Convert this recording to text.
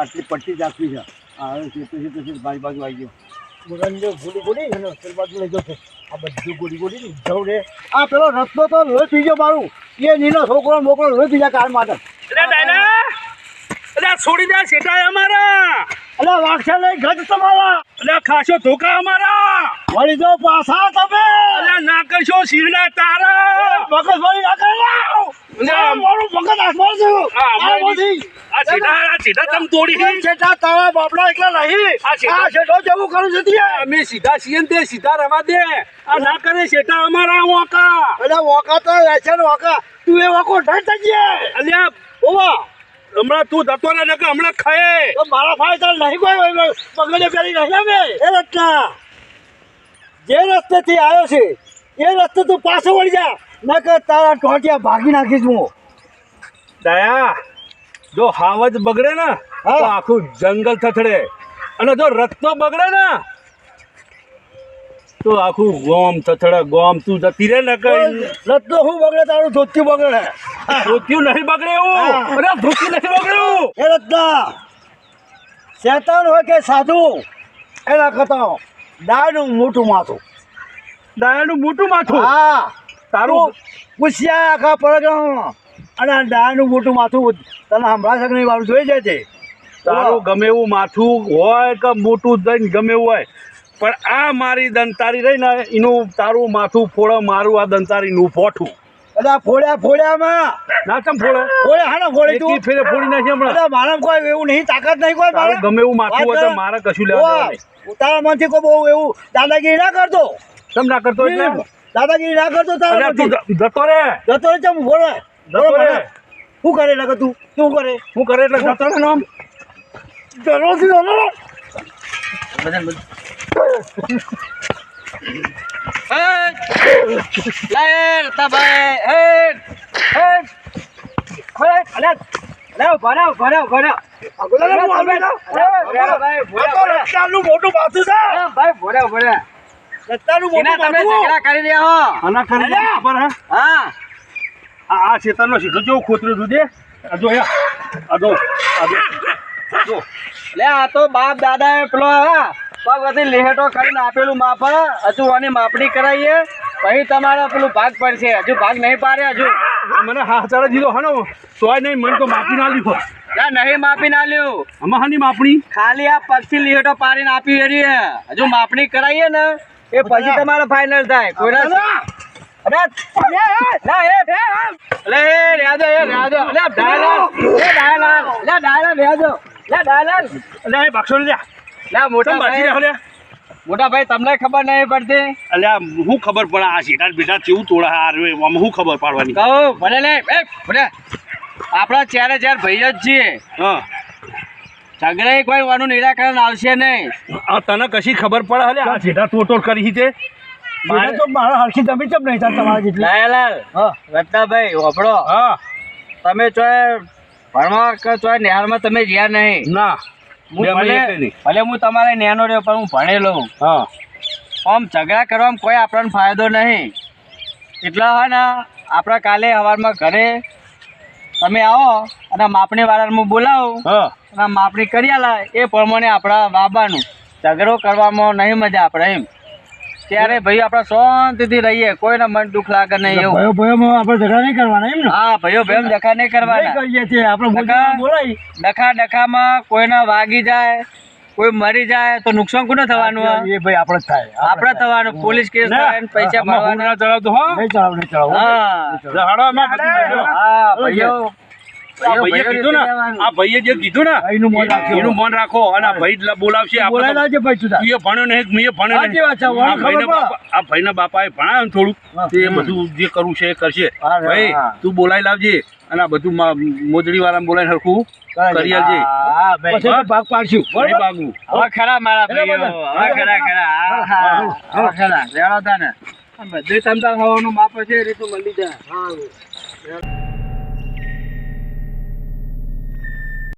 આટલી પટ્ટી જ આપી છે. હવે સીધું મારી બાજુ આવી ગયો. મુરંજો ગોળી અને હોસ્ટેલ બાજુ લઈ ગયો છે. આ બધું ગોળી જવું રે. આ પેલો રસ્તો તો લોહી પી ગયો મારું. એ નીનો છોકરો મોકલો લોહી પી જાય કાર માટે. છોડી દે સેટા અમારા. અલે વાક્ષા લઈ ગજ તમારા. અલે ખાસો ધોકા અમારા. વળી દો પાછા તમે. અલે ના કરશો શિરડા તારા. મગજ વળી ના કરી મારું મગજ આસમાન છે. આ સીધા તમ તોડી સેટા તારા બાપડા એકલા નહીં. આ સેટો જેવું કરું છે તે. અમે સીધા છીએ ને તે સીધા રવા દે. આ ના કરે સેટા અમારા વોકા. અલે વોકા તો છે ને વોકા. તું એ વોકો ઢાઈ જઈએ. અલ્યા ઓવા હમણાં તું જતો ને કે હમણાં ખાય તો મારા ભાઈ તાર નહીં કોઈ પગલે પેલી નહીં અમે એ રસ્તા જે રસ્તેથી આવ્યો છે એ રસ્તે તું પાછો વળી જા ન કે તારા ટોટિયા ભાગી નાખીશ હું. દયા જો હાવજ બગડે ને તો આખું જંગલ થથડે અને જો રસ્તો બગડે ને તો આખું ગોમ થથડે. ગોમ તું જતી રે ને કઈ રસ્તો શું બગડે તારું ધોત્યું બગડે. ધોત્યું નહીં બગડે એવું. અરે ધોત્યું નથી બગડ્યું. એ રસ્તા શેતાન હોય કે સાધુ એના કરતા દાયનું મોટું માથું. દાયાનું મોટું માથું. હા તારું પૂછ્યા આખા પરગણ અને દાયનું મોટું માથું તને હમણાં શકની વાળું જોઈ જાય છે. તારું ગમે એવું માથું હોય કે મોટું દઈને ગમે એવું હોય પણ આ મારી દંતારી રહી ને એનું તારું માથું ફોડે મારું આ દંતારીનું ફોઠું. અલા ફોડ્યામાં ના કેમ ફોડે હા ને ફોડી તું ફેરે ફોડી નાખી હમણાં. અલા મારા કોઈ એવું નહીં તાકાત નહીં કોઈ મારે ગમે એવું માથું હોય તો મારે કશું લેવા તારા મનથી કોઈ બહુ એવું દાદાગીરી ના કરતો. કેમ ના કરતો એટલે દાદાગીરી ના કરતો તારા તું જતો રે ચમ બોલે જતો રે. શું કરે એટલે તું શું કરે હું કરે એટલે જતો રે નામ મોટું માથું છે રસ્તાનું મોટું માથું. આ શેતાનનો સીધો જેવું ખોતરું દૂધે જો આ તો બાપ દાદા પેલો પગથી લેહેટો કરીને આપેલું માપ હજુ આની માપણી કરાવીએ પછી તમારે પેલું ભાગ પડશે. હજુ ભાગ નહીં પાડે હજુ મને હા ચાલે દીધો હનો તોય નહીં મને તો માપી ના લીધો. ના નહીં માપી ના લ્યું આમાં હાની માપણી ખાલી આ પગથી લેહેટો પાડીને આપી એરી હજુ માપણી કરાવીએ ને એ પછી તમારે ફાઇનલ થાય. કોઈના મોટા ભાઈ તમને ખબર નહીં પડતી. અલ્યા હું ખબર પડે આ સીટા બેટા કેવું તોડા હારે આમાં હું ખબર પાડવાની કહું ભલે લે આપણા ચારે ચાર ભાઈ જ છીએ. હા ઝઘડે કોઈ વાનું નિરાકરણ આવશે નહીં. તને કશી ખબર પડે હલે આ સીટા તોડ કરી છે મારે તો મારા હરખી તમે કેમ નહીં થાય તમારા જેટલી. લાયલાલ રત્નાભાઈ હોભળો હા તમે ચોય ભણવા કે ચોય નિહાળમાં તમે ગયા નહીં. ના ભલે હું તમારે નેનો રહ્યો પણ હું ભણેલો. હા આમ ઝઘડા કરવામાં કોઈ આપણને ફાયદો નહીં. એટલે હોય ને આપણે કાલે સવારમાં ઘરે તમે આવો અને માપણી વાળાને હું બોલાવું અને માપણી કરી આલા એ પ્રમાણે આપણા બાબાનું ઝઘડો કરવામાં નહીં મજા આપણે એમ. ત્યારે ભાઈ આપણે શાંતિથી રહીએ કોઈને મન દુઃખ લાગે નહીં એવું. આપણે ઝઘડા નહીં કરવાના એમ ને. હા ભાઈઓ ભાઈ ડખા નહીં કરવાના. કરીએ છીએ આપણે બોલાવી ડખામાં કોઈને વાગી જાય કોઈ મરી જાય તો નુકસાન કોને થવાનું? એ ભાઈ આપણે જ થાય આપણે થવાનું. પોલીસ કેસ થાય પૈસા ભરવાના. ચડાવતો હા નહીં ચડાવ હા ભાઈઓ ભાઈએ કીધું ને આ ભાઈએ જે કીધું ને એનું મન રાખો અને આ ભાઈ બોલાવશે બોલાવી લાવજે ભાઈ સુધા. એ ભણ્યો નહીં મેં ભણ્યો નહીં. આ ભાઈના બાપાએ ભણાવ્યું ને થોડુંક તે બધું જે કરવું છે એ કરશે. ભાઈ તું બોલાવી લાવજે અને આ બધું મોજડી વાળા બોલાવીને હરખું કરી આવજે. પછી ભાગ પાડશું. ભાગવું હવે ખરા મારા ભાઈઓ હવે ખરા રેવા તા ને બધું તમતા થવાનું માપ છે રીતું મળી જાય.